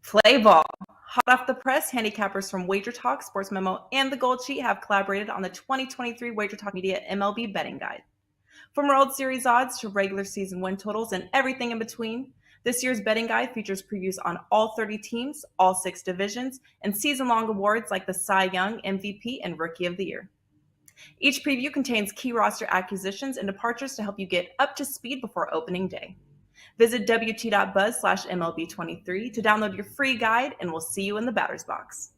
Play ball. Hot off the press, handicappers from Wager Talk, SportsMemo, and the Gold Sheet have collaborated on the 2023 Wager Talk Media MLB betting guide. From World Series odds to regular season win totals and everything in between, this year's betting guide features previews on all 30 teams, all 6 divisions, and season-long awards like the Cy Young, MVP, and Rookie of the Year. Each preview contains key roster acquisitions and departures to help you get up to speed before opening day. Visit wt.buzz/MLB23 to download your free guide, and we'll see you in the batter's box.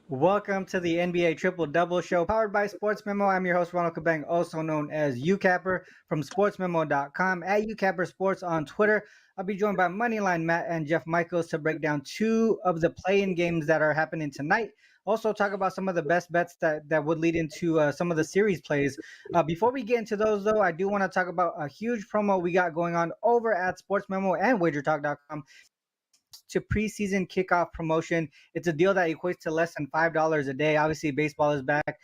Welcome to the NBA Triple Double Show, powered by SportsMemo. I'm your host, Ronald Cabang, also known as UCapper from SportsMemo.com, at UCapper Sports on Twitter. I'll be joined by Moneyline Matt and Jeff Michaels to break down 2 of the play-in games that are happening tonight. Also talk about some of the best bets that would lead into some of the series plays. Before we get into those, though, I do want to talk about a huge promo we got going on over at SportsMemo and WagerTalk.com. To preseason kickoff promotion. It's a deal that equates to less than $5 a day. Obviously, baseball is back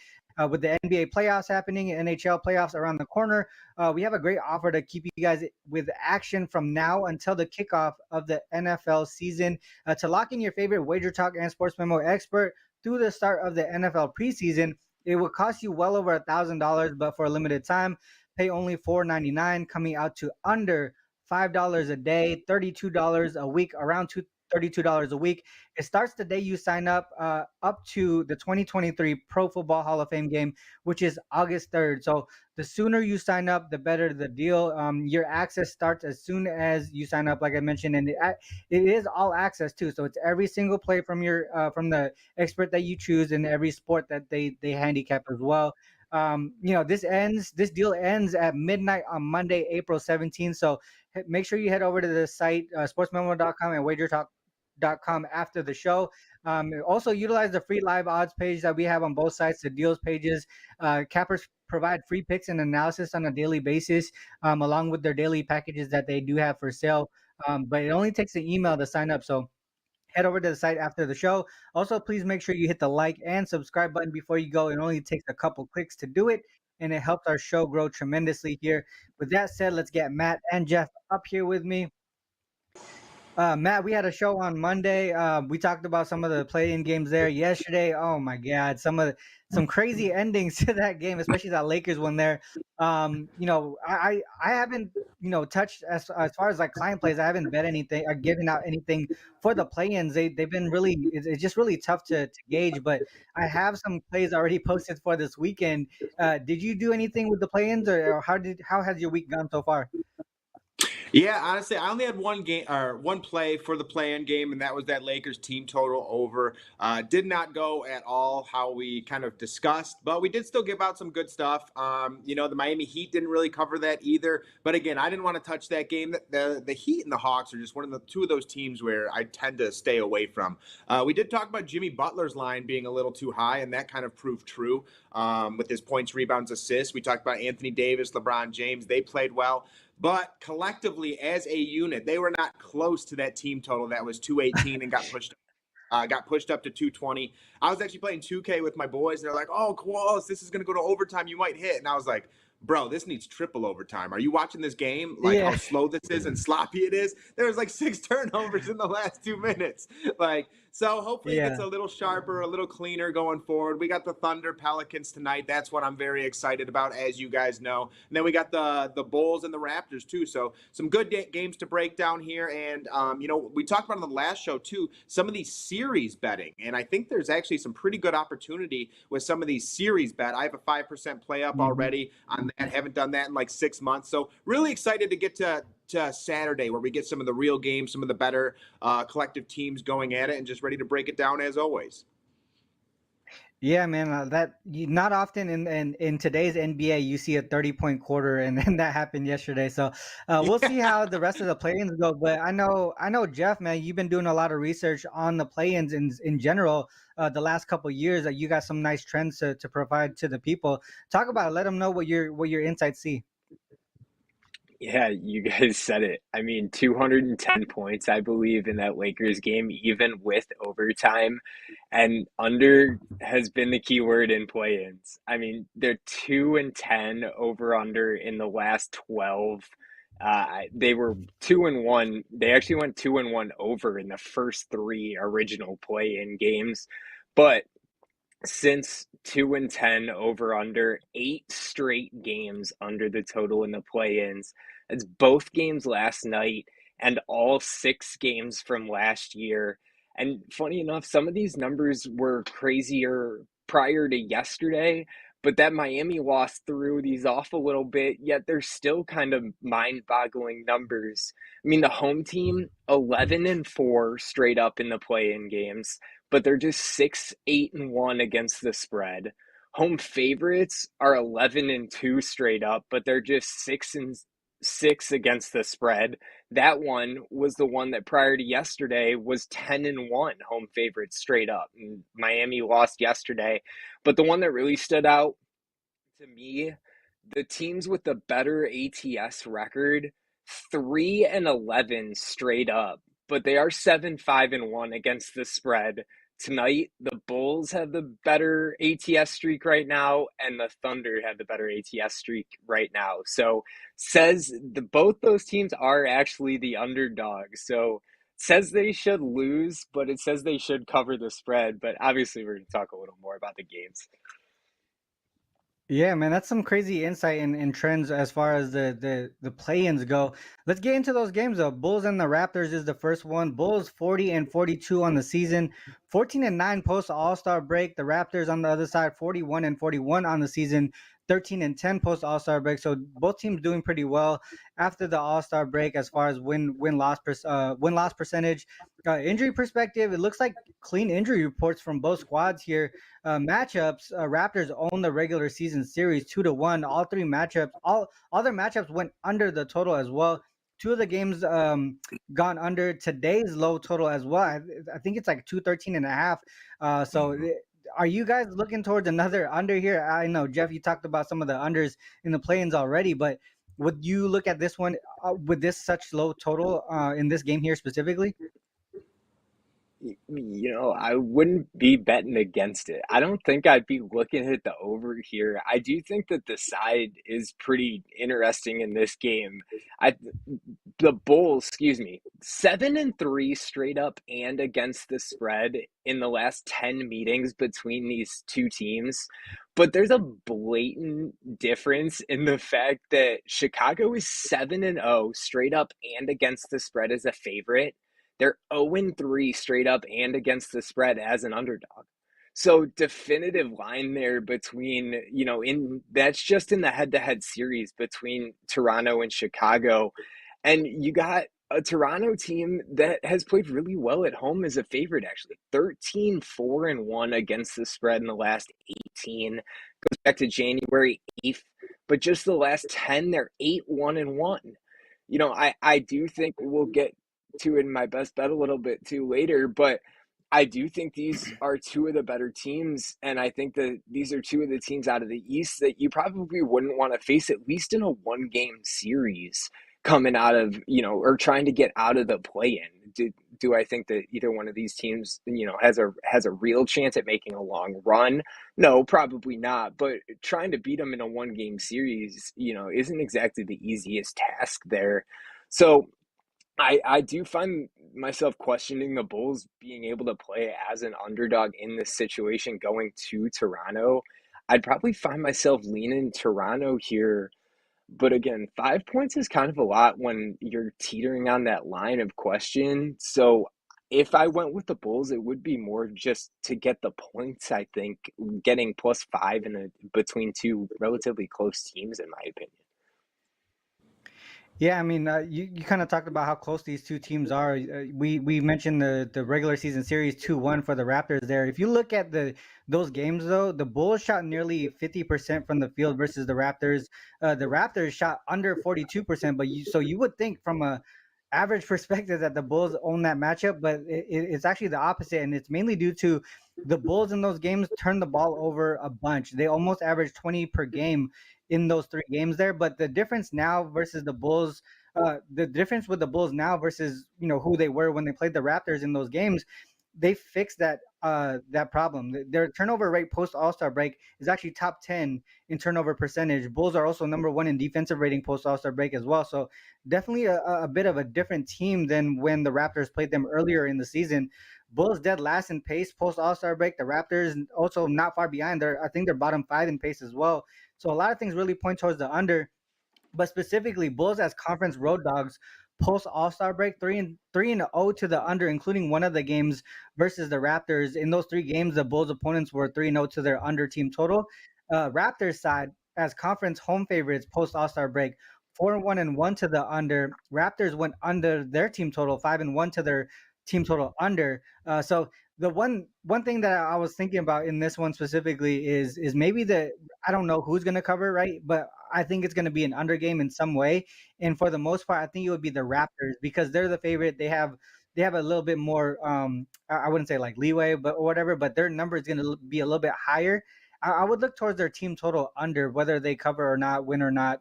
with the NBA playoffs happening, NHL playoffs around the corner. We have a great offer to keep you guys with action from now until the kickoff of the NFL season. To lock in your favorite Wager Talk and Sports Memo expert through the start of the NFL preseason, it will cost you well over $1,000, but for a limited time, pay only $4.99, coming out to under $5 a day, $32 a week, around $32 a week. It starts the day you sign up to the 2023 Pro Football Hall of Fame game, which is August 3rd. So the sooner you sign up, the better the deal. Your access starts as soon as you sign up, like I mentioned, and it is all access too. So it's every single play from from the expert that you choose in every sport that they handicap as well. This deal ends at midnight on Monday, April 17th. So make sure you head over to the site, sportsmemo.com and wagertalk.com after the show. Also utilize the free live odds page that we have on both sites, the deals pages. Cappers provide free picks and analysis on a daily basis, along with their daily packages that they do have for sale. But it only takes an email to sign up. So head over to the site after the show. Also, please make sure you hit the like and subscribe button before you go. It only takes a couple clicks to do it, and it helps our show grow tremendously here. With that said, let's get Matt and Jeff up here with me. Matt, we had a show on Monday. We talked about some of the play-in games there yesterday. Oh my God, some crazy endings to that game, especially that Lakers one there. I haven't touched as far as like client plays. I haven't bet anything or given out anything for the play-ins. They've been really it's just really tough to gauge. But I have some plays already posted for this weekend. Did you do anything with the play-ins, or how has your week gone so far? Yeah, honestly, I only had one play for the play-in game, and that was that Lakers team total over. Did not go at all how we kind of discussed, but we did still give out some good stuff. The Miami Heat didn't really cover that either. But again, I didn't want to touch that game. The Heat and the Hawks are just one of the 2 of those teams where I tend to stay away from. We did talk about Jimmy Butler's line being a little too high, and that kind of proved true with his points, rebounds, assists. We talked about Anthony Davis, LeBron James. They played well. But collectively, as a unit, they were not close to that team total that was 218 and got pushed up to 220. I was actually playing 2K with my boys, and they're like, "Oh, close! This is going to go to overtime. You might hit." And I was like, "Bro, this needs triple overtime. Are you watching this game? How slow this is and sloppy it is? There was like 6 turnovers in the last 2 minutes. So hopefully it gets a little sharper, a little cleaner going forward. We got the Thunder Pelicans tonight. That's what I'm very excited about, as you guys know. And then we got the Bulls and the Raptors too. So some good games to break down here. And we talked about on the last show too, some of these series betting. And I think there's actually some pretty good opportunity with some of these series bet. I have a 5% play up already on that. Haven't done that in like 6 months. So really excited to get to Saturday, where we get some of the real games, some of the better collective teams going at it, and just ready to break it down as always. Yeah, man, not often in today's NBA you see a 30-point quarter, and that happened yesterday. So we'll see how the rest of the play-ins go. But I know Jeff, man, you've been doing a lot of research on the play-ins in general the last couple of years. That you got some nice trends to provide to the people. Talk about it. Let them know what your insights see. Yeah, you guys said it. I mean, 210 points, I believe, in that Lakers game, even with overtime. And under has been the key word in play-ins. I mean, they're 2-10 over under in the last 12. They were 2-1. They actually went 2-1 over in the first three original play-in games. But since 2-10 over under 8 straight games under the total in the play-ins. That's both games last night and all 6 games from last year. And funny enough, some of these numbers were crazier prior to yesterday, but that Miami loss threw these off a little bit, yet they're still kind of mind-boggling numbers. I mean, the home team 11-4 straight up in the play-in games, but they're just 6-8-1 against the spread. Home favorites are 11-2 straight up, but they're just 6-6 against the spread. That one was the one that prior to yesterday was 10-1 home favorites straight up. And Miami lost yesterday, but the one that really stood out to me, the teams with the better ATS record, 3-11 straight up, but they are 7-5-1 against the spread. Tonight, the Bulls have the better ATS streak right now, and the Thunder have the better ATS streak right now. So says both those teams are actually the underdogs. So says they should lose, but it says they should cover the spread. But obviously, we're going to talk a little more about the games. Yeah, man, that's some crazy insight and trends as far as the play-ins go. Let's get into those games though. Bulls and the Raptors is the first one. Bulls 40-42 on the season, 14-9 post All-Star break. The Raptors on the other side 41-41 on the season, 13-10 post All-Star break. So both teams doing pretty well after the All-Star break as far as win loss percentage. Injury perspective, it looks like clean injury reports from both squads here. Matchups, Raptors own the regular season series 2-1. All three matchups, all their matchups went under the total as well. Two of the games gone under today's low total as well. I think it's like 213.5. Are you guys looking towards another under here? I know, Jeff, you talked about some of the unders in the play-ins already, but would you look at this one with this such low total in this game here specifically? I wouldn't be betting against it. I don't think I'd be looking at the over here. I do think that the side is pretty interesting in this game. The Bulls, 7-3 straight up and against the spread in the last 10 meetings between these two teams. But there's a blatant difference in the fact that Chicago is 7-0 straight up and against the spread as a favorite. They're 0-3 straight up and against the spread as an underdog. So definitive line there between, that's just in the head-to-head series between Toronto and Chicago. And you got a Toronto team that has played really well at home as a favorite, actually. 13-4-1 against the spread in the last 18. Goes back to January 8th. But just the last 10, they're 8-1-1. I do think we'll get to in my best bet a little bit too later, but I do think these are two of the better teams, and I think that these are two of the teams out of the East that you probably wouldn't want to face, at least in a one-game series coming out of, or trying to get out of the play-in. Do I think that either one of these teams, has a real chance at making a long run? No, probably not. But trying to beat them in a one-game series, isn't exactly the easiest task there. So I do find myself questioning the Bulls being able to play as an underdog in this situation going to Toronto. I'd probably find myself leaning Toronto here. But again, 5 points is kind of a lot when you're teetering on that line of question. So if I went with the Bulls, it would be more just to get the points, I think, getting +5 between two relatively close teams, in my opinion. Yeah, I mean, you kind of talked about how close these two teams are. We mentioned the regular season series 2-1 for the Raptors there. If you look at those games though, the Bulls shot nearly 50% from the field versus the Raptors. The Raptors shot under 42%, but you would think from a average perspective that the Bulls own that matchup, but it's actually the opposite, and it's mainly due to the Bulls in those games turn the ball over a bunch. They almost average 20 per game in those 3 games there. But the difference now versus the Bulls, the difference with the Bulls now versus who they were when they played the Raptors in those games, they fixed that problem. Their turnover rate post All-Star break is actually top 10 in turnover percentage. Bulls are also number 1 in defensive rating post All-Star break as well. So definitely a bit of a different team than when the Raptors played them earlier in the season. Bulls dead last in pace post All-Star break. The Raptors also not far behind. I think they're bottom 5 in pace as well. So a lot of things really point towards the under. But specifically, Bulls as conference road dogs post All-Star break, 3-0 to the under, including one of the games versus the Raptors. In those 3 games, the Bulls opponents were 3-0 to their under team total. Raptors side as conference home favorites post All-Star break, 4-1-1 to the under. Raptors went under their team total, 5-1 to their team total under. So the one thing that I was thinking about in this one specifically is maybe I don't know who's going to cover, right? But I think it's going to be an under game in some way. And for the most part, I think it would be the Raptors because they're the favorite. They have a little bit more, I wouldn't say like leeway, but whatever, but their number is going to be a little bit higher. I would look towards their team total under, whether they cover or not, win or not.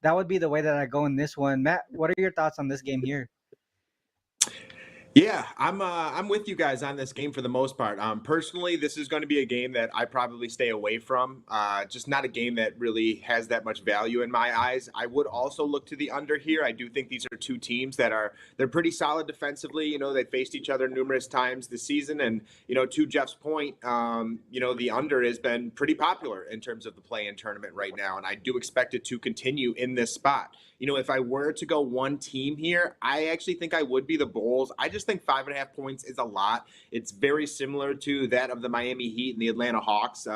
That would be the way that I go in this one. Matt, what are your thoughts on this game here? Yeah, I'm with you guys on this game for the most part. Personally, this is going to be a game that I probably stay away from. Just not a game that really has that much value in my eyes. I would also look to the under here. I do think these are 2 teams they're pretty solid defensively. They faced each other numerous times this season, and to Jeff's point, the under has been pretty popular in terms of the play-in tournament right now, and I do expect it to continue in this spot. If I were to go one team here, I actually think I would be the Bulls. I just think 5.5 points is a lot. It's very similar to that of the Miami Heat and the Atlanta Hawks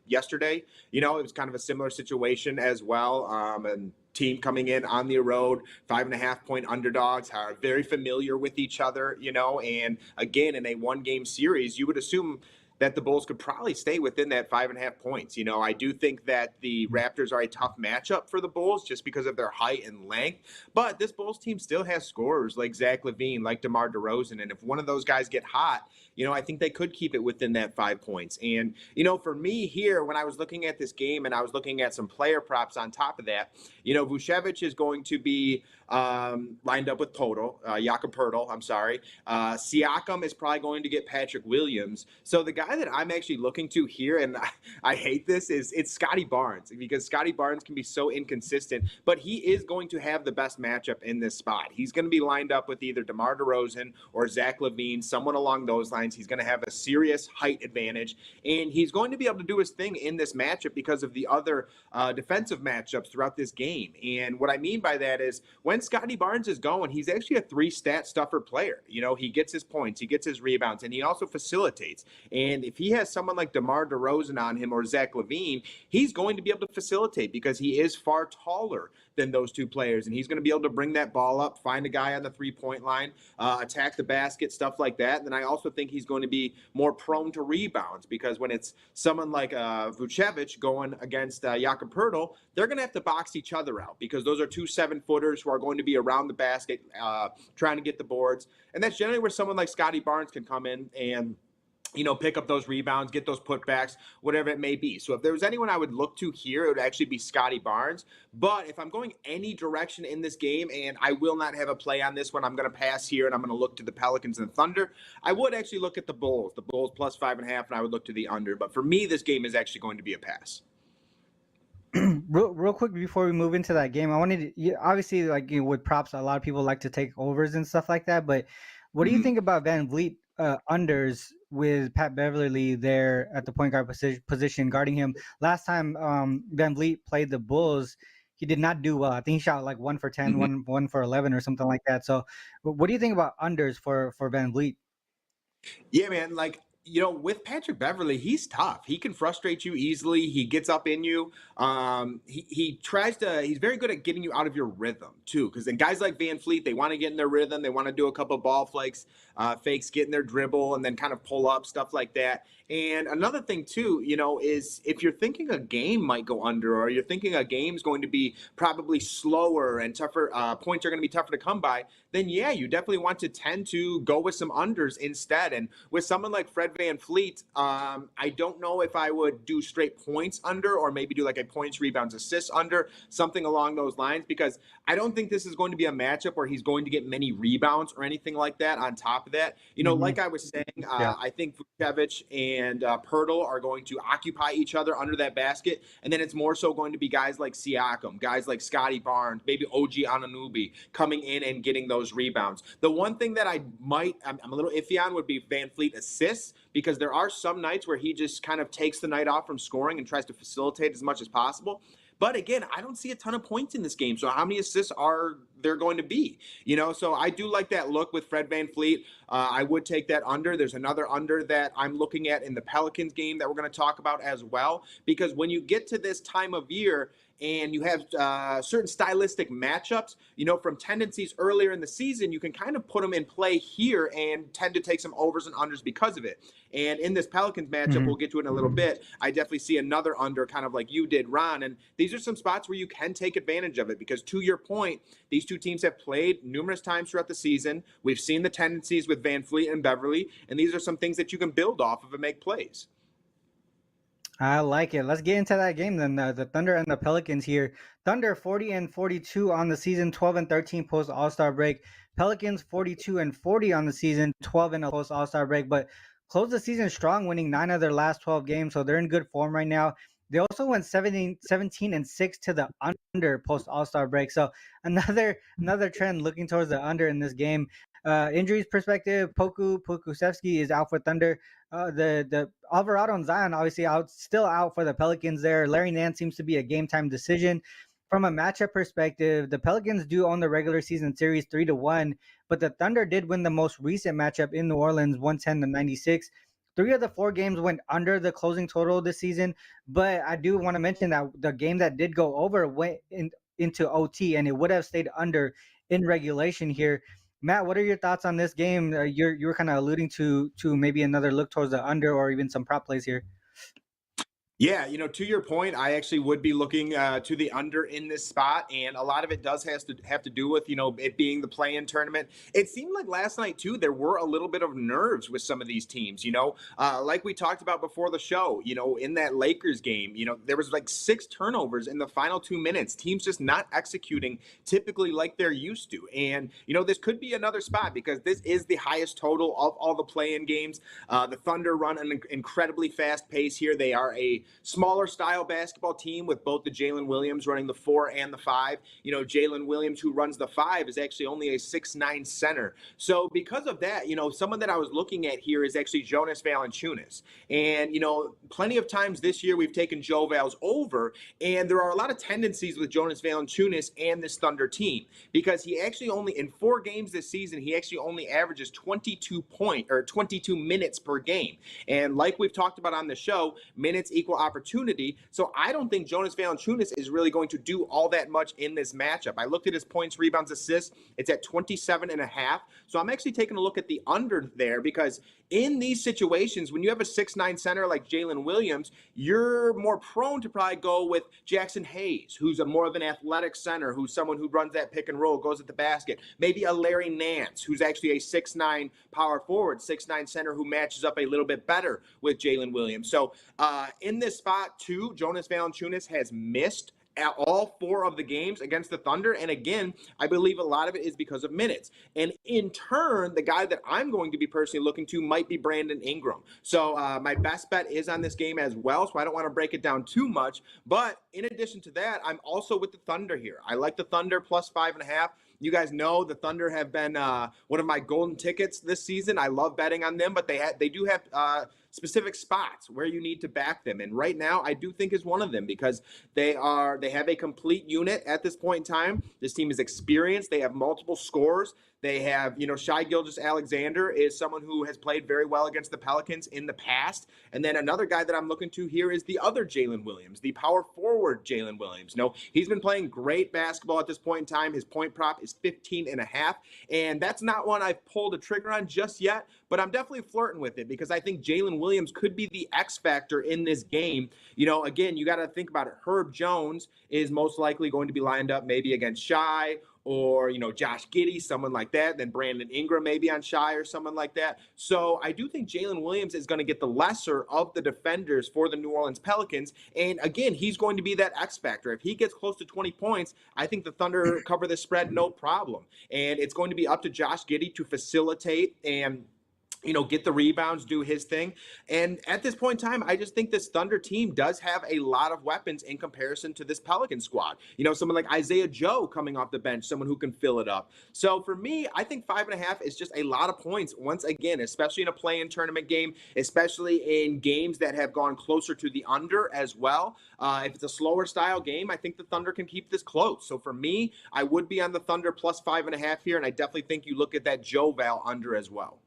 yesterday. It was kind of a similar situation as well. And team coming in on the road, 5.5 point underdogs, are very familiar with each other, and again, in a 1-game series, you would assume that the Bulls could probably stay within that 5.5 points. I do think that the Raptors are a tough matchup for the Bulls just because of their height and length. But this Bulls team still has scorers like Zach LaVine, like DeMar DeRozan. And if one of those guys get hot, I think they could keep it within that 5 points. And, for me here, when I was looking at this game and I was looking at some player props on top of that, Vucevic is going to be lined up with Jakob Poeltl, I'm sorry. Siakam is probably going to get Patrick Williams. So the guy that I'm actually looking to here, and I hate this, it's Scotty Barnes, because Scotty Barnes can be so inconsistent, but he is going to have the best matchup in this spot. He's going to be lined up with either DeMar DeRozan or Zach LaVine, someone along those lines. He's going to have a serious height advantage, and he's going to be able to do his thing in this matchup because of the other defensive matchups throughout this game. And what I mean by that is when Scotty Barnes is going, he's actually a 3-stat stuffer player. He gets his points, he gets his rebounds, and he also facilitates. And if he has someone like DeMar DeRozan on him or Zach LaVine, he's going to be able to facilitate because he is far taller than those 2 players. And he's going to be able to bring that ball up, find a guy on the 3-point line, attack the basket, stuff like that. And then I also think he's going to be more prone to rebounds because when it's someone like Vucevic going against Jakob Poeltl, they're going to have to box each other out because those are 2 7-footers who are going to be around the basket trying to get the boards. And that's generally where someone like Scotty Barnes can come in and pick up those rebounds, get those putbacks, whatever it may be. So if there was anyone I would look to here, it would actually be Scotty Barnes. But if I'm going any direction in this game, and I will not have a play on this one, I'm going to pass here, and I'm going to look to the Pelicans and Thunder. I would actually look at the Bulls plus 5.5, and I would look to the under. But for me, this game is actually going to be a pass. Real quick before we move into that game, I wanted to, obviously, with props, a lot of people like to take overs and stuff like that. But what do you think about Van Vliet unders with Pat Beverly there at the point guard position guarding him? Last time Van Vliet played the Bulls, he did not do well. I think he shot like 1 for 10, one for 11 or something like that. So what do you think about unders for Van Vliet? Yeah, man, with Patrick Beverly, he's tough. He can frustrate you easily. He gets up in you. He's very good at getting you out of your rhythm too. Because then guys like Van Vliet, they want to get in their rhythm. They want to do a couple of ball fakes, get in their dribble, and then kind of pull up, stuff like that. And another thing too, is if you're thinking a game might go under, or you're thinking a game's going to be probably slower and tougher, points are going to be tougher to come by, then yeah, you definitely want to tend to go with some unders instead. And with someone like Fred VanVleet, I don't know if I would do straight points under or maybe do like a points, rebounds, assists under, something along those lines, because I don't think this is going to be a matchup where he's going to get many rebounds or anything like that on top of that. Like I was saying, I think Vucevic and Pirtle are going to occupy each other under that basket. And then it's more so going to be guys like Siakam, guys like Scotty Barnes, maybe OG Anunoby coming in and getting those rebounds. The one thing that I'm a little iffy on would be VanVleet assists, because there are some nights where he just kind of takes the night off from scoring and tries to facilitate as much as possible. But again, I don't see a ton of points in this game. So how many assists are there going to be? So I do like that look with Fred VanVleet. I would take that under. There's another under that I'm looking at in the Pelicans game that we're going to talk about as well. Because when you get to this time of year and you have certain stylistic matchups, from tendencies earlier in the season, you can kind of put them in play here and tend to take some overs and unders because of it. And in this Pelicans matchup, we'll get to it in a little bit, I definitely see another under, kind of like you did, Ron. And these are some spots where you can take advantage of it because, to your point, these two teams have played numerous times throughout the season. We've seen the tendencies with VanVleet and Beverly, and these are some things that you can build off of and make plays. I like it. Let's get into that game then. The Thunder and the Pelicans here. Thunder 40-42 on the season, 12-13 post All-Star break. Pelicans 42-40 on the season, 12-0 post All-Star break. But closed the season strong, winning 9 of their last 12 games. So they're in good form right now. They also went 17-6 to the under post All-Star break. So another trend looking towards the under in this game. Injuries perspective, Pokusevski is out for Thunder. The Alvarado and Zion obviously still out for the Pelicans there. Larry Nance seems to be a game time decision. From a matchup perspective, the Pelicans do own the regular season series 3-1, but the Thunder did win the most recent matchup in New Orleans 110-96. 3 of the 4 games went under the closing total this season, but I do want to mention that the game that did go over went into OT, and it would have stayed under in regulation here. Matt, what are your thoughts on this game? You were kind of alluding to maybe another look towards the under or even some prop plays here. Yeah, to your point, I actually would be looking to the under in this spot, and a lot of it does have to do with it being the play-in tournament. It seemed like last night too there were a little bit of nerves with some of these teams. Like we talked about before the show. In that Lakers game, there was like 6 turnovers in the final 2 minutes. Teams just not executing typically like they're used to, and this could be another spot because this is the highest total of all the play-in games. The Thunder run an incredibly fast pace here. They are a smaller style basketball team with both the Jalen Williams running the 4 and the 5. Jalen Williams, who runs the 5, is actually only a 6'9" center. So because of that, someone that I was looking at here is actually Jonas Valanciunas. And, plenty of times this year we've taken Joe Vals over, and there are a lot of tendencies with Jonas Valanciunas and this Thunder team because he actually only, in 4 games this season, he actually only averages 22 minutes per game. And like we've talked about on the show, minutes equal opportunity. So I don't think Jonas Valanciunas is really going to do all that much in this matchup. I looked at his points, rebounds, assists. It's at 27.5. So I'm actually taking a look at the under there because in these situations, when you have a 6'9" center like Jalen Williams, you're more prone to probably go with Jackson Hayes, who's a more of an athletic center, who's someone who runs that pick and roll, goes at the basket. Maybe a Larry Nance, who's actually a 6'9" power forward, 6'9" center who matches up a little bit better with Jalen Williams. So in this spot too, Jonas Valanciunas has missed at all 4 of the games against the Thunder. And again, I believe a lot of it is because of minutes. And in turn, the guy that I'm going to be personally looking to might be Brandon Ingram. So my best bet is on this game as well. So I don't want to break it down too much. But in addition to that, I'm also with the Thunder here. I like the Thunder plus 5.5. You guys know the Thunder have been one of my golden tickets this season. I love betting on them, but they do have specific spots where you need to back them. And right now, I do think is one of them because they have a complete unit at this point in time. This team is experienced. They have multiple scores. They have, Shai Gilgeous-Alexander is someone who has played very well against the Pelicans in the past. And then another guy that I'm looking to here is the other Jalen Williams, the power forward Jalen Williams. He's been playing great basketball at this point in time. His point prop is 15.5. And that's not one I've pulled a trigger on just yet, but I'm definitely flirting with it because I think Jalen Williams could be the X factor in this game. Again, you got to think about it. Herb Jones is most likely going to be lined up maybe against Shai or, Josh Giddey, someone like that, then Brandon Ingram maybe on Shai or someone like that. So I do think Jalen Williams is going to get the lesser of the defenders for the New Orleans Pelicans. And again, he's going to be that X factor. If he gets close to 20 points, I think the Thunder cover the spread no problem. And it's going to be up to Josh Giddey to facilitate and get the rebounds, do his thing. And at this point in time, I just think this Thunder team does have a lot of weapons in comparison to this Pelican squad. Someone like Isaiah Joe coming off the bench, someone who can fill it up. So for me, I think 5.5 is just a lot of points once again, especially in a play-in tournament game, especially in games that have gone closer to the under as well. If it's a slower style game, I think the Thunder can keep this close. So for me, I would be on the Thunder plus 5.5 here, and I definitely think you look at that Joe Val under as well.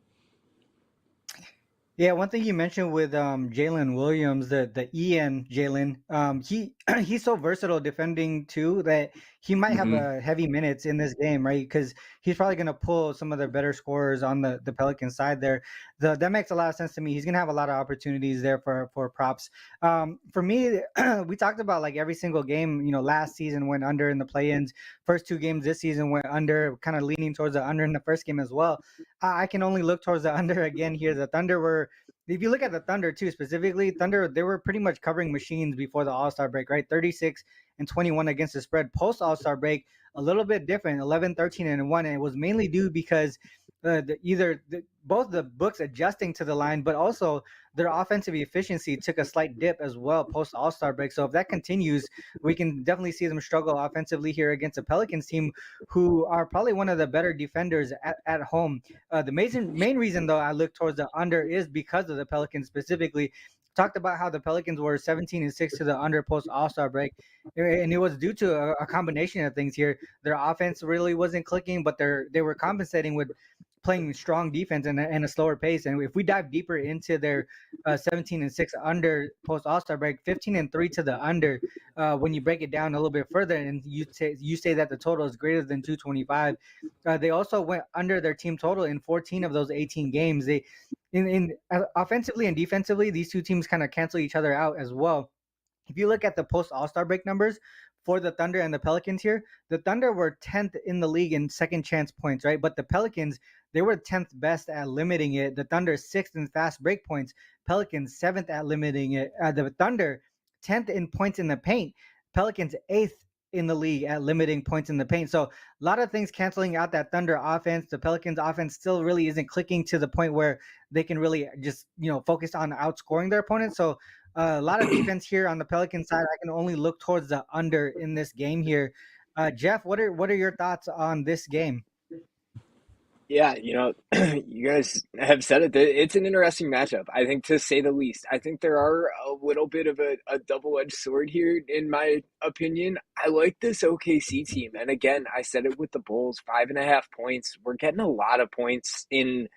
Yeah, one thing you mentioned with Jalen Williams, the EN Jalen, he's so versatile defending too that he might have a heavy minutes in this game, right? Because he's probably going to pull some of the better scorers on the Pelican side there. That makes a lot of sense to me. He's going to have a lot of opportunities there for props. For me, we talked about like every single game, last season went under in the play-ins. First 2 games this season went under, kind of leaning towards the under in the first game as well. I can only look towards the under again here. The Thunder were, if you look at the Thunder too, specifically, Thunder, they were pretty much covering machines before the All-Star break, right? 36-21 against the spread. Post All-Star break, a little bit different, 11-13-1. And it was mainly due because both the books adjusting to the line, but also their offensive efficiency took a slight dip as well post All-Star break. So if that continues, we can definitely see them struggle offensively here against a Pelicans team who are probably one of the better defenders at home. The main reason, though, I look towards the under is because of the Pelicans specifically. Talked about how the Pelicans were 17-6 to the under post All-Star break, and it was due to a combination of things here. Their offense really wasn't clicking, but they were compensating with playing strong defense and a slower pace. And if we dive deeper into their 17-6 under post All-Star break, 15-3 to the under, when you break it down a little bit further, and you say that the total is greater than 225, they also went under their team total in 14 of those 18 games. They in offensively and defensively, these two teams kind of cancel each other out as well. If you look at the post All-Star break numbers for the Thunder and the Pelicans here, the Thunder were 10th in the league in second chance points, right? But the Pelicans, they were 10th best at limiting it. The Thunder 6th in fast break points. Pelicans 7th at limiting it. The Thunder 10th in points in the paint. Pelicans 8th in the league at limiting points in the paint. So a lot of things canceling out that Thunder offense. The Pelicans offense still really isn't clicking to the point where they can really just, focus on outscoring their opponents. So a lot of defense here on the Pelican side. I can only look towards the under in this game here. Jeff, what are your thoughts on this game? Yeah, you guys have said it. It's an interesting matchup, I think, to say the least. I think there are a little bit of a double-edged sword here, in my opinion. I like this OKC team. And again, I said it with the Bulls, 5.5 points. We're getting a lot of points in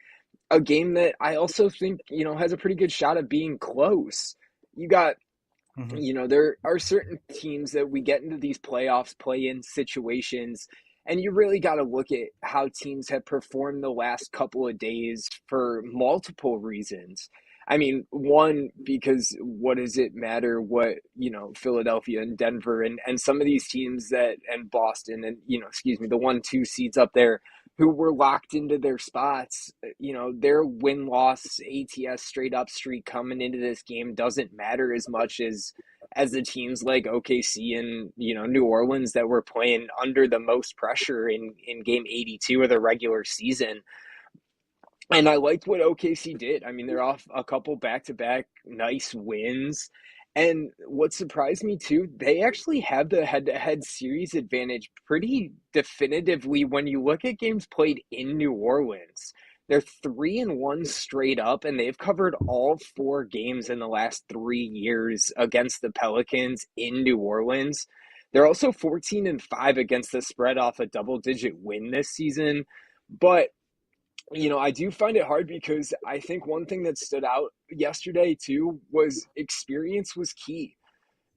a game that I also think, has a pretty good shot of being close. You got, there are certain teams that we get into these playoffs, play-in situations, and you really got to look at how teams have performed the last couple of days for multiple reasons. I mean, one, because what does it matter what, Philadelphia and Denver and some of these teams and Boston and, the 1-2 seeds up there who were locked into their spots, their win-loss ATS straight up streak coming into this game doesn't matter as much as the teams like OKC and, New Orleans that were playing under the most pressure in game 82 of the regular season. And I liked what OKC did. I mean, they're off a couple back-to-back nice wins. And what surprised me too, they actually have the head-to-head series advantage pretty definitively when you look at games played in New Orleans. They're 3-1 straight up, and they've covered all 4 games in the last 3 years against the Pelicans in New Orleans. They're also 14-5 against the spread off a double-digit win this season. But I do find it hard because I think one thing that stood out yesterday too was experience was key.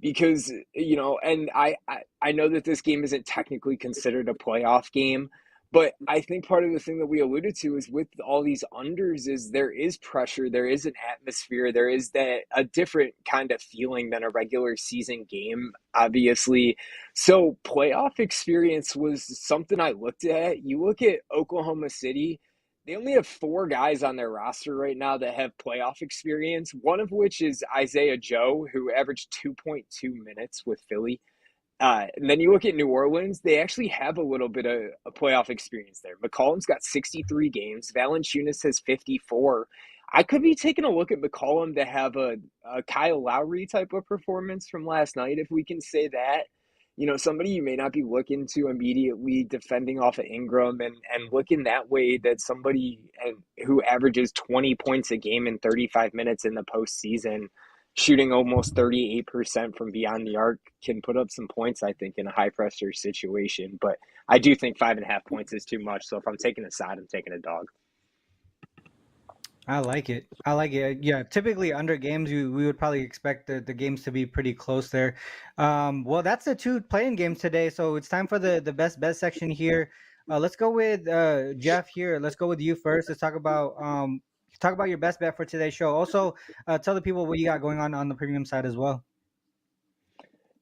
Because, and I know that this game isn't technically considered a playoff game, But I think part of the thing that we alluded to is with all these unders is there is pressure, there is an atmosphere, there is that a different kind of feeling than a regular season game, obviously. So playoff experience was something I looked at. You look at Oklahoma City, they only have 4 guys on their roster right now that have playoff experience, one of which is Isaiah Joe, who averaged 2.2 minutes with Philly. And then you look at New Orleans, they actually have a little bit of a playoff experience there. McCollum's got 63 games. Valanciunas has 54. I could be taking a look at McCollum to have a Kyle Lowry type of performance from last night, if we can say that. Somebody you may not be looking to immediately defending off of Ingram and looking that way, that somebody who averages 20 points a game in 35 minutes in the postseason, shooting almost 38% from beyond the arc, can put up some points, I think, in a high pressure situation. But I do think 5.5 points is too much. So if I'm taking a side, I'm taking a dog. I like it. Yeah, typically under games, we would probably expect the games to be pretty close there. Well, that's the 2 playing games today. So it's time for the best bet section here. Let's go with Jeff here. Let's go with you first. Let's talk about your best bet for today's show. Also, tell the people what you got going on the premium side as well.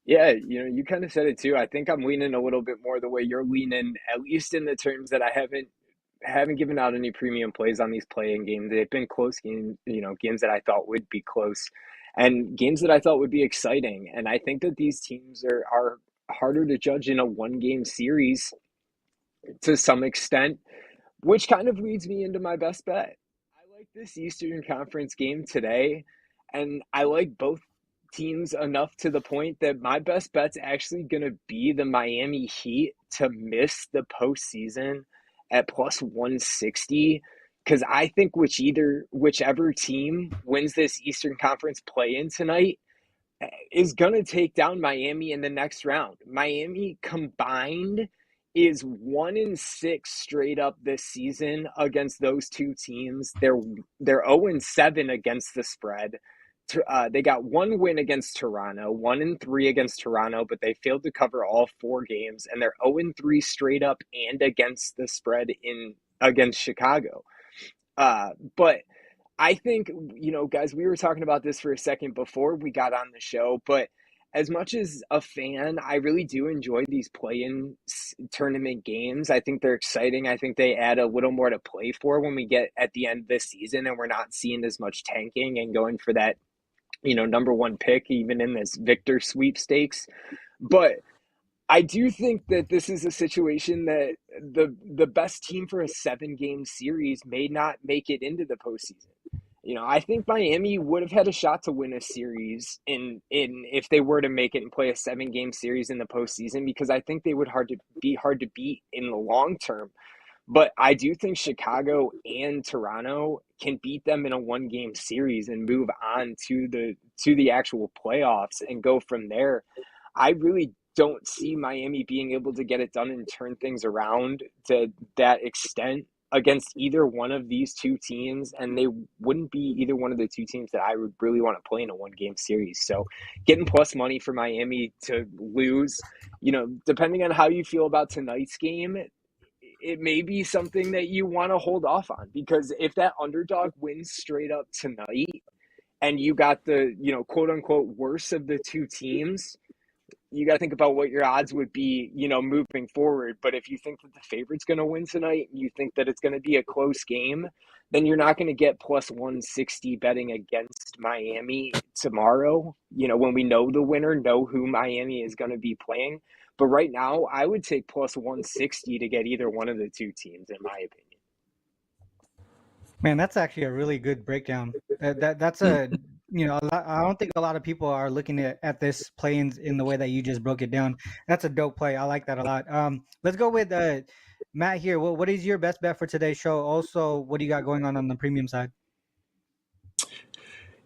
Yeah, you kind of said it too. I think I'm leaning a little bit more the way you're leaning, at least in the terms that I haven't given out any premium plays on these playing games. They've been close games, games that I thought would be close and games that I thought would be exciting. And I think that these teams are harder to judge in a 1-game series to some extent, which kind of leads me into my best bet. I like this Eastern Conference game today, and I like both teams enough to the point that my best bet's actually going to be the Miami Heat to miss the postseason at plus 160, because I think whichever team wins this Eastern Conference play-in tonight is going to take down Miami in the next round. Miami combined is 1-6 straight up this season against those 2 teams. They're 0-7 against the spread. They got 1 win against Toronto, 1-3 against Toronto, but they failed to cover all 4 games, and they're 0-3 straight up and against the spread against Chicago. But I think, guys, we were talking about this for a second before we got on the show, but as much as a fan, I really do enjoy these play-in tournament games. I think they're exciting. I think they add a little more to play for when we get at the end of this season and we're not seeing as much tanking and going for that, number 1 pick, even in this Victor sweepstakes. But I do think that this is a situation that the best team for a 7-game series may not make it into the postseason. I think Miami would have had a shot to win a series in if they were to make it and play a 7-game series in the postseason, because I think they would be hard to beat in the long term. But I do think Chicago and Toronto can beat them in a 1-game series and move on to the actual playoffs and go from there. I really don't see Miami being able to get it done and turn things around to that extent against either one of these 2 teams, and they wouldn't be either one of the 2 teams that I would really want to play in a 1-game series. So getting plus money for Miami to lose, depending on how you feel about tonight's game, it may be something that you want to hold off on, because if that underdog wins straight up tonight and you got the, quote unquote worst of the 2 teams, you got to think about what your odds would be, moving forward. But if you think that the favorite's going to win tonight, and you think that it's going to be a close game, then you're not going to get plus 160 betting against Miami tomorrow, when we know the winner, know who Miami is going to be playing. But right now, I would take plus 160 to get either one of the 2 teams, in my opinion. Man, that's actually a really good breakdown. That's a lot, I don't think a lot of people are looking at this playing in the way that you just broke it down. That's a dope play. I like that a lot. Let's go with Matt here. What is your best bet for today's show? Also, what do you got going on the premium side?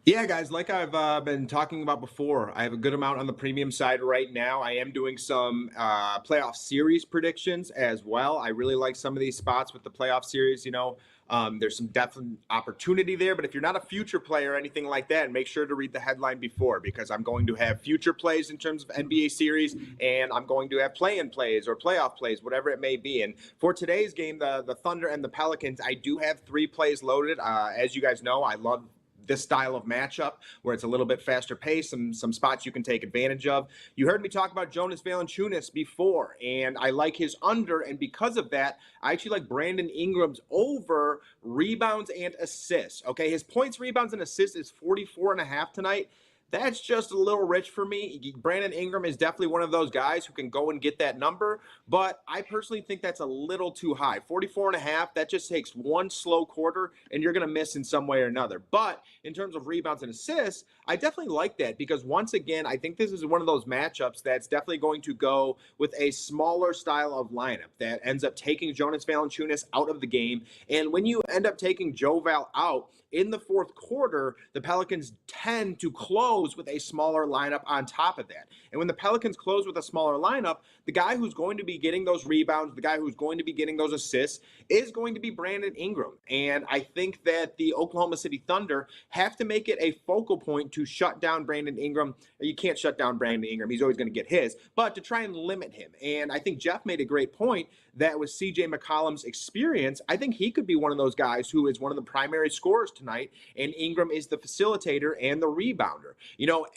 Yeah, guys, like I've been talking about before, I have a good amount on the premium side right now. I am doing some playoff series predictions as well. I really like some of these spots with the playoff series. There's some definite opportunity there, but if you're not a future player or anything like that, make sure to read the headline before, because I'm going to have future plays in terms of NBA series, and I'm going to have play-in plays or playoff plays, whatever it may be. And for today's game, the Thunder and the Pelicans, I do have 3 plays loaded. As you guys know, I love this style of matchup where it's a little bit faster pace, some spots you can take advantage of. You heard me talk about Jonas Valanciunas before, and I like his under, and because of that, I actually like Brandon Ingram's over rebounds and assists. Okay, his points, rebounds, and assists is 44.5 tonight. That's just a little rich for me. Brandon Ingram is definitely one of those guys who can go and get that number, but I personally think that's a little too high. 44.5, that just takes one slow quarter, and you're going to miss in some way or another. But in terms of rebounds and assists, I definitely like that, because once again, I think this is one of those matchups that's definitely going to go with a smaller style of lineup that ends up taking Jonas Valanciunas out of the game. And when you end up taking Joe Val out in the fourth quarter, the Pelicans tend to close with a smaller lineup on top of that. And when the Pelicans close with a smaller lineup, the guy who's going to be getting those rebounds, the guy who's going to be getting those assists is going to be Brandon Ingram. And I think that the Oklahoma City Thunder have to make it a focal point to shut down Brandon Ingram. You can't shut down Brandon Ingram. He's always going to get his, but to try and limit him. And I think Jeff made a great point that with CJ McCollum's experience, I think he could be one of those guys who is one of the primary scorers tonight, and Ingram is the facilitator and the rebounder.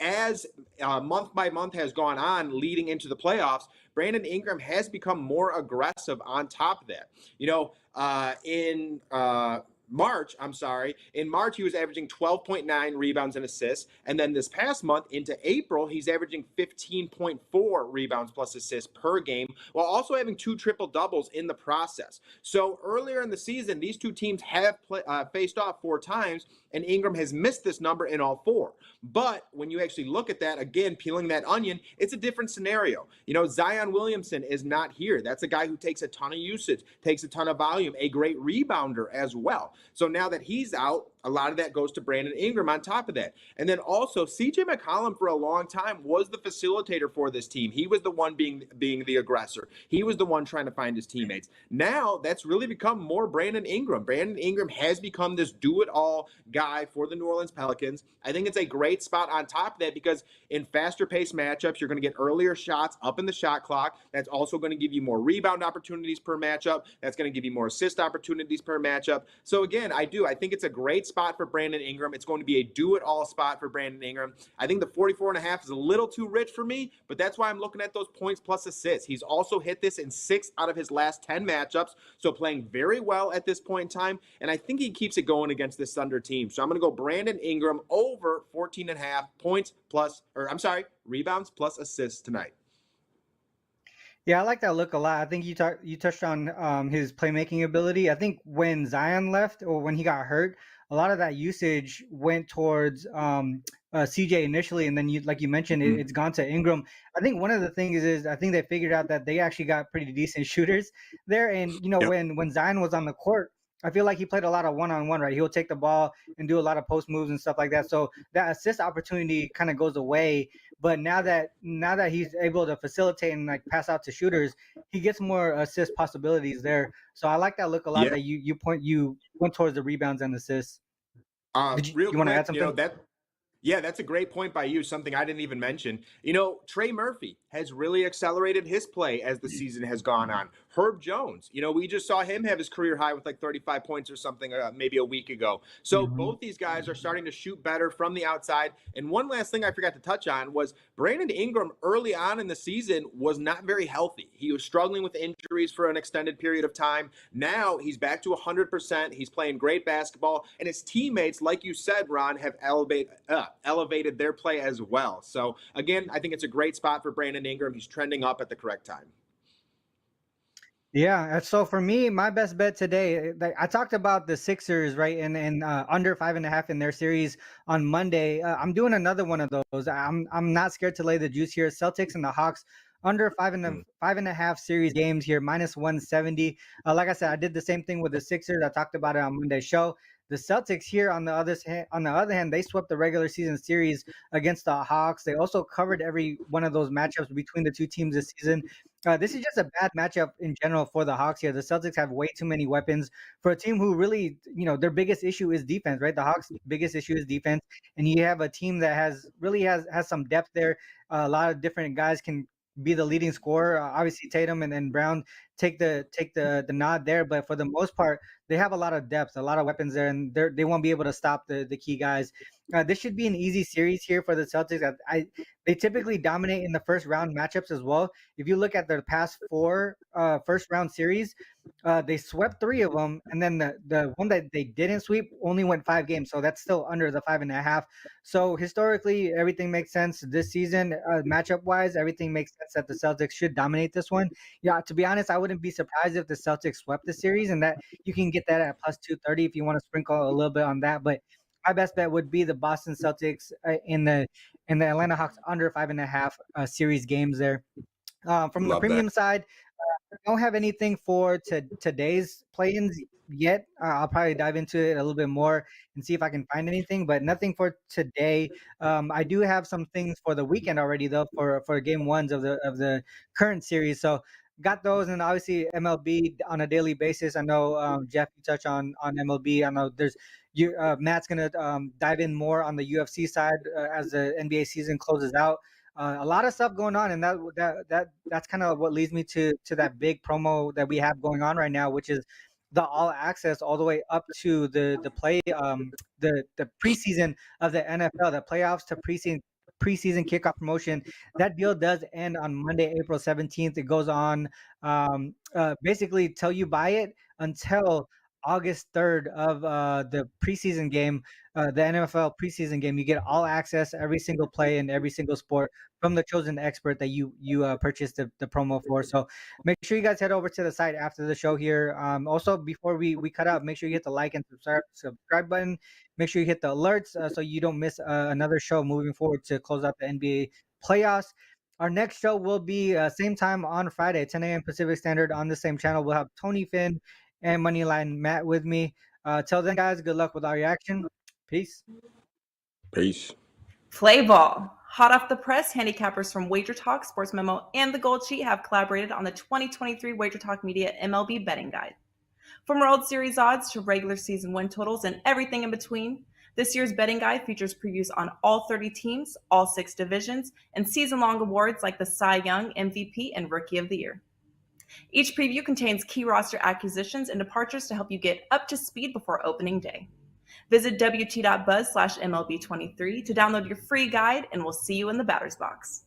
As month by month has gone on leading into the playoffs, Brandon Ingram has become more aggressive on top of that. In March, he was averaging 12.9 rebounds and assists. And then this past month into April, he's averaging 15.4 rebounds plus assists per game, while also having 2 triple doubles in the process. So earlier in the season, these two teams have faced off 4 times, and Ingram has missed this number in all 4. But when you actually look at that, again, peeling that onion, it's a different scenario. Zion Williamson is not here. That's a guy who takes a ton of usage, takes a ton of volume, a great rebounder as well. So now that he's out, a lot of that goes to Brandon Ingram on top of that. And then also, CJ McCollum for a long time was the facilitator for this team. He was the one being the aggressor. He was the one trying to find his teammates. Now that's really become more Brandon Ingram. Brandon Ingram has become this do-it-all guy for the New Orleans Pelicans. I think it's a great spot on top of that, because in faster-paced matchups, you're going to get earlier shots up in the shot clock. That's also going to give you more rebound opportunities per matchup. That's going to give you more assist opportunities per matchup. So again, I think it's a great spot for Brandon Ingram. It's going to be a do-it-all spot for Brandon Ingram. I think the 44.5 is a little too rich for me, but that's why I'm looking at those points plus assists. He's also hit this in 6 out of his last 10 matchups, so playing very well at this point in time, and I think he keeps it going against this Thunder team. So I'm going to go Brandon Ingram over 14.5 rebounds plus assists tonight. Yeah, I like that look a lot. I think you touched on his playmaking ability. I think when Zion left, or when he got hurt, a lot of that usage went towards CJ initially, and then like you mentioned, it's gone to Ingram. I think one of the things is I think they figured out that they actually got pretty decent shooters there, and when Zion was on the court, I feel like he played a lot of one-on-one, right? He'll take the ball and do a lot of post moves and stuff like that. So that assist opportunity kind of goes away. But now that he's able to facilitate and like pass out to shooters, he gets more assist possibilities there. So I like that look a lot. That you went towards the rebounds and assists. You want to add something? Yeah, that's a great point by you, something I didn't even mention. Trey Murphy has really accelerated his play as the season has gone on. Herb Jones, we just saw him have his career high with like 35 points or something maybe a week ago. So both these guys are starting to shoot better from the outside. And one last thing I forgot to touch on was Brandon Ingram early on in the season was not very healthy. He was struggling with injuries for an extended period of time. Now he's back to 100%. He's playing great basketball. And his teammates, like you said, Ron, have elevated their play as well. So again, I think it's a great spot for Brandon Ingram. He's trending up at the correct time. Yeah, so for me, my best bet today, I talked about the Sixers, right, and under 5.5 in their series on Monday. I'm doing another one of those. I'm not scared to lay the juice here. Celtics and the Hawks under 5.5 series games here, minus 170. Like I said, I did the same thing with the Sixers. I talked about it on Monday's show. The Celtics here on the other hand, they swept the regular season series against the Hawks. They also covered every one of those matchups between the two teams this season. This is just a bad matchup in general for the Hawks here. The Celtics have way too many weapons for a team who really, their biggest issue is defense, right? The Hawks' biggest issue is defense, and you have a team that has some depth there. A lot of different guys can be the leading scorer. Obviously, Tatum and Brown take the nod there, but for the most part, they have a lot of depth, a lot of weapons there, and they won't be able to stop the key guys. This should be an easy series here for the Celtics. They typically dominate in the first round matchups as well. If you look at their past four first round series, they swept 3 of them, and then the one that they didn't sweep only went 5 games, so that's still under the 5.5. So historically, everything makes sense this season. Matchup wise, everything makes sense that the Celtics should dominate this one. Yeah, to be honest, I wouldn't be surprised if the Celtics swept the series, and that you can get that at plus 230 if you want to sprinkle a little bit on that. But my best bet would be the Boston Celtics in the Atlanta Hawks under 5.5 series games there. From the premium side, I don't have anything for today's play-ins yet. I'll probably dive into it a little bit more and see if I can find anything, but nothing for today. I do have some things for the weekend already, though, for game ones of the current series. So got those, and obviously MLB on a daily basis. I know Jeff, you touch on MLB. I know Matt's gonna dive in more on the UFC side as the NBA season closes out. A lot of stuff going on, and that's kind of what leads me to that big promo that we have going on right now, which is the all access all the way up to the preseason of the NFL, the playoffs to preseason kickoff promotion. That deal does end on Monday, April 17th. It goes on basically till you buy it until August 3rd of the preseason game, the NFL preseason game. You get all access, every single play in every single sport from the chosen expert that you purchased the promo for. So make sure you guys head over to the site after the show here. Also, before we cut out, make sure you hit the like and subscribe button. Make sure you hit the alerts so you don't miss another show moving forward to close out the NBA playoffs. Our next show will be same time on Friday, 10 a.m. Pacific Standard on the same channel. We'll have Tony Finn and Moneyline Matt with me. Till then, guys, good luck with all your action. Peace. Play ball. Hot off the press, handicappers from Wager Talk, SportsMemo, and The Gold Sheet have collaborated on the 2023 Wager Talk Media MLB Betting Guide. From World Series odds to regular season win totals and everything in between, this year's betting guide features previews on all 30 teams, all 6 divisions, and season-long awards like the Cy Young, MVP, and Rookie of the Year. Each preview contains key roster acquisitions and departures to help you get up to speed before opening day. Visit wt.buzz/MLB23 to download your free guide, and we'll see you in the batter's box.